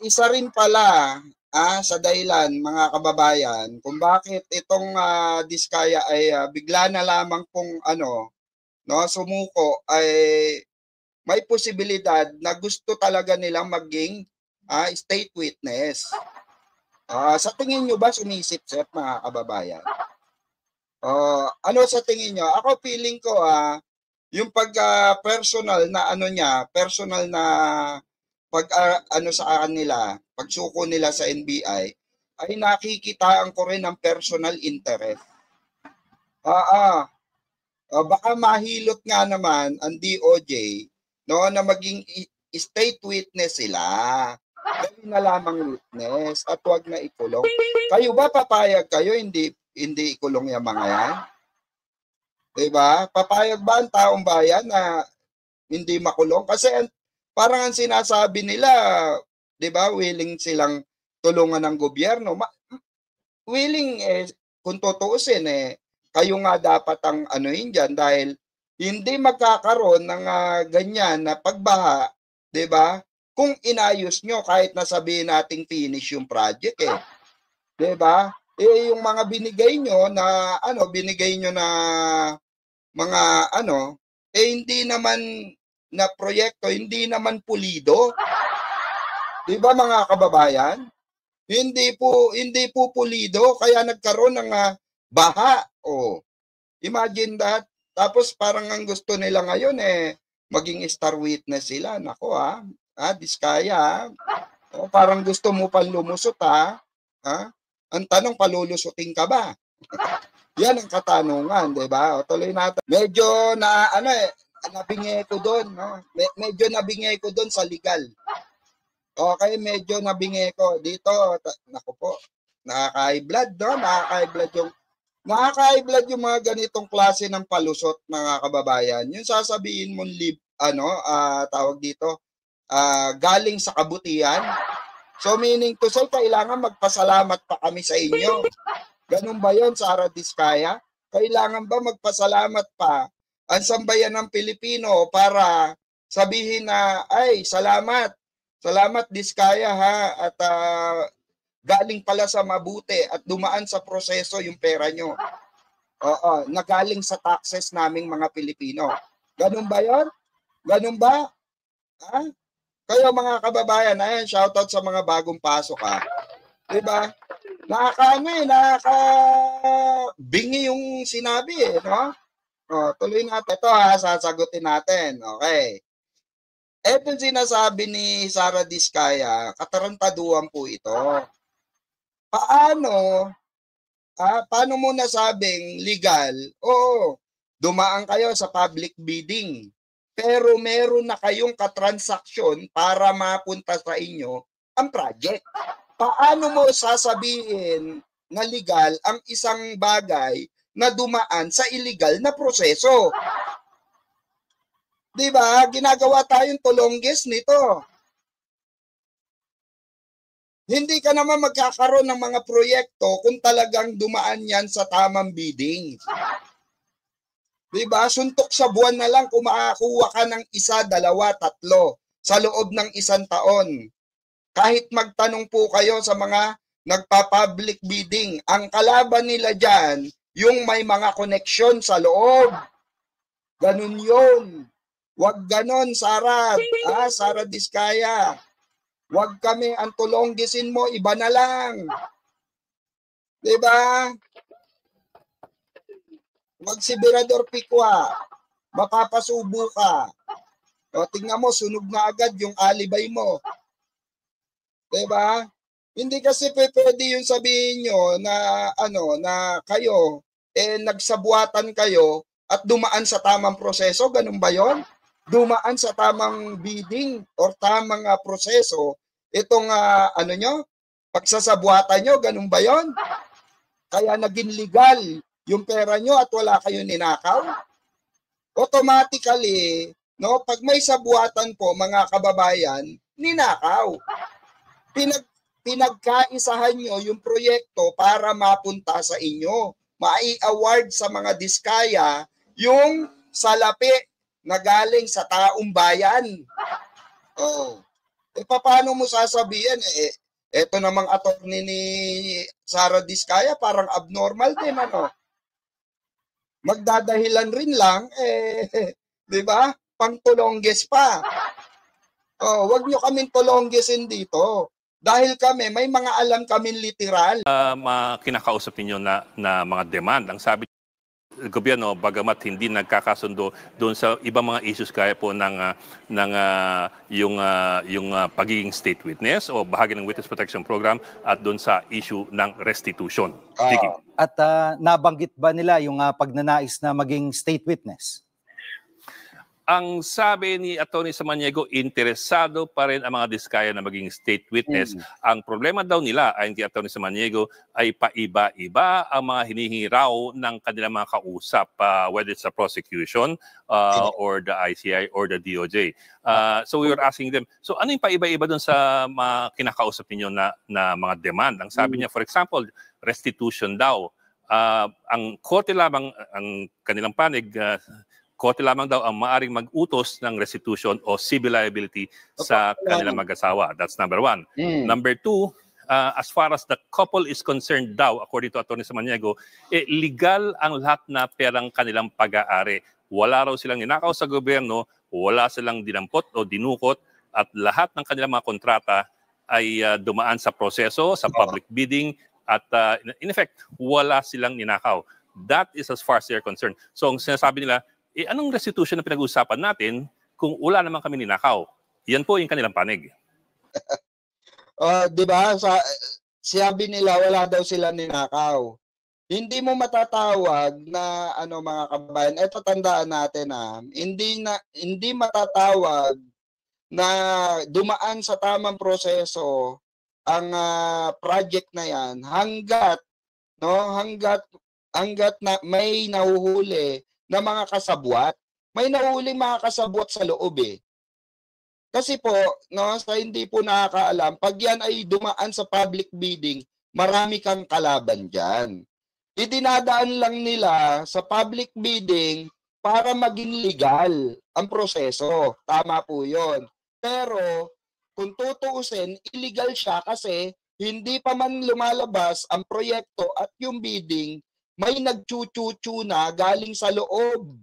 isa rin pala sa dahilan mga kababayan kung bakit itong Diskaya ay bigla na lamang pong sumuko ay may posibilidad na gusto talaga nilang maging state witness. Sa tingin nyo ba sumisip-sip mga kababayan? Ano sa tingin nyo? Ako feeling ko yung personal na personal na sa kanila, pagsuko nila sa NBI ay nakikitaan ko rin ng personal interest. Baka mahilot nga naman ang DOJ na maging state witness sila. Gawin na lamang witness at wag na ikulong. Kayo ba papayag kayo hindi ikulong yung mga yan? Diba? Papayag ba ang taong bayan na hindi makulong? Kasi parang ang sinasabi nila, diba, willing silang tulungan ng gobyerno. Willing kung tutuusin kayo nga dapat ang dyan dahil hindi magkakaroon ng ganyan na pagbaha, diba? Kung inayos nyo kahit nasabihin nating finish yung project diba? Yung mga binigay nyo na mga hindi naman na proyekto, hindi naman pulido. Diba mga kababayan? Hindi po pulido kaya nagkaroon ng baha. Imagine that. Tapos parang ang gusto nila ngayon maging star witness sila. Nako Diskaya. Parang gusto mo pang lumusot Ang tanong, palulusutin ka ba? Yan ang katanungan, 'di ba? Tuloy natin. Medyo nabingay ko doon, no? Medyo nabingay ko doon sa legal. Okay, medyo nabingay ko dito. Nako po. Nakaka-high blood, no? Nakaka-high blood yung mga ganitong klase ng palusot, mga kababayan. Yung sasabihin mong tawag dito, galing sa kabutihan. So meaning to say, kailangan magpasalamat pa kami sa inyo. Ganun ba yun, Sara Diskaya? Kailangan ba magpasalamat pa ang sambayan ng Pilipino para sabihin na, ay, salamat Diskaya at galing pala sa mabuti at dumaan sa proseso yung pera nyo. Na galing sa taxes naming mga Pilipino. Ganun ba yun? Ganun ba? Kayo mga kababayan, ayan, shoutout sa mga bagong pasok Diba? Nakaka-bingi yung sinabi no? Tuloy natin. Ito sasagutin natin. Okay. Ito sinasabi ni Sara Diskaya, katarantaduhan po ito. Paano mo nasabing legal? Oo, dumaan kayo sa public bidding. Pero meron na kayong katransaksyon para mapunta sa inyo ang project. Paano mo sasabihin na legal ang isang bagay na dumaan sa illegal na proseso? Diba? Ginagawa tayong tulongges nito. Hindi ka naman magkakaroon ng mga proyekto kung talagang dumaan yan sa tamang bidding. Diba? Suntok sa buwan na lang kung makakuha ka ng 1, 2, 3 sa loob ng 1 taon. Kahit magtanong po kayo sa mga nagpa-public bidding, ang kalaban nila dyan, yung may mga koneksyon sa loob. Ganun yun. Huwag ganon, Sara. Sara Diskaya. Huwag kami ang tulonggisin mo, iba na lang. Diba? Huwag si Berador Pikwa. Mapapasubo ka. Tingnan mo, sunog na agad yung alibay mo. Diba? Hindi kasi pwede yung sabihin nyo na na kayo nagsabuatan kayo at dumaan sa tamang proseso, ganun ba yon? Dumaan sa tamang bidding or tamang proseso itong pagsasabuatan nyo, ganun ba yon? Kaya naging legal yung pera nyo at wala kayong ninakaw? Automatically, no, pag may sabuatan po mga kababayan, ninakaw. Pinagkaisahan nyo yung proyekto para mapunta sa inyo. Mai-award sa mga Diskaya yung salapi na galing sa taong bayan. paano mo sasabihin? Eto namang attorney ni Sara Diskaya, parang abnormal din, ano? Magdadahilan rin lang, di ba? Pang-tulongges pa. Wag nyo kaming tulonggesin dito. Dahil kami, may mga alam kaming literal. Kinakausap ninyo na mga demand. Ang sabi gobyerno, bagamat hindi nagkakasundo doon sa ibang mga issues kaya po yung pagiging state witness o bahagi ng Witness Protection Program at doon sa issue ng restitution. At nabanggit ba nila yung pagnanais na maging state witness? Ang sabi ni Atty. Samaniego, interesado pa rin ang mga Diskaya na maging state witness. Ang problema daw nila, ayon kay Atty. Samaniego, ay paiba-iba ang mga hinihingi raw ng kanilang mga kausap, whether it's the prosecution or the ICI or the DOJ. So we were asking them, so ano yung paiba-iba dun sa mga kinakausap ninyo na mga demand? Ang sabi niya, for example, restitution daw. Ang korte lamang, ang kanilang panig, korte lamang daw ang maaring mag-utos ng restitution o civil liability sa kanilang mag-asawa. That's number one. Number two, as far as the couple is concerned daw, according to Atty. Samaniego, legal ang lahat na perang kanilang pag-aari. Wala raw silang ninakaw sa gobyerno, wala silang dinampot o dinukot, at lahat ng kanilang mga kontrata ay dumaan sa proseso, sa public bidding, at in effect, wala silang ninakaw. That is as far as they're concerned. So ang sinasabi nila, anong restitution na pinag-uusapan natin kung wala naman kami ninakaw? Yan po yung kanilang panig. Di ba? Sabi nila wala daw sila ninakaw. Hindi mo matatawag na mga kababayan, eto tandaan natin hindi matatawag na dumaan sa tamang proseso ang project na yan hanggat na may nahuhuli na mga kasabwat. May nahuling mga kasabwat sa loob Kasi po, sa hindi po nakakaalam, pag yan ay dumaan sa public bidding, marami kang kalaban dyan. Idinadaan lang nila sa public bidding para maging legal ang proseso. Tama po yun. Pero, kung tutuusin, illegal siya kasi hindi pa man lumalabas ang proyekto at yung bidding, may nagchuchuchu na galing sa loob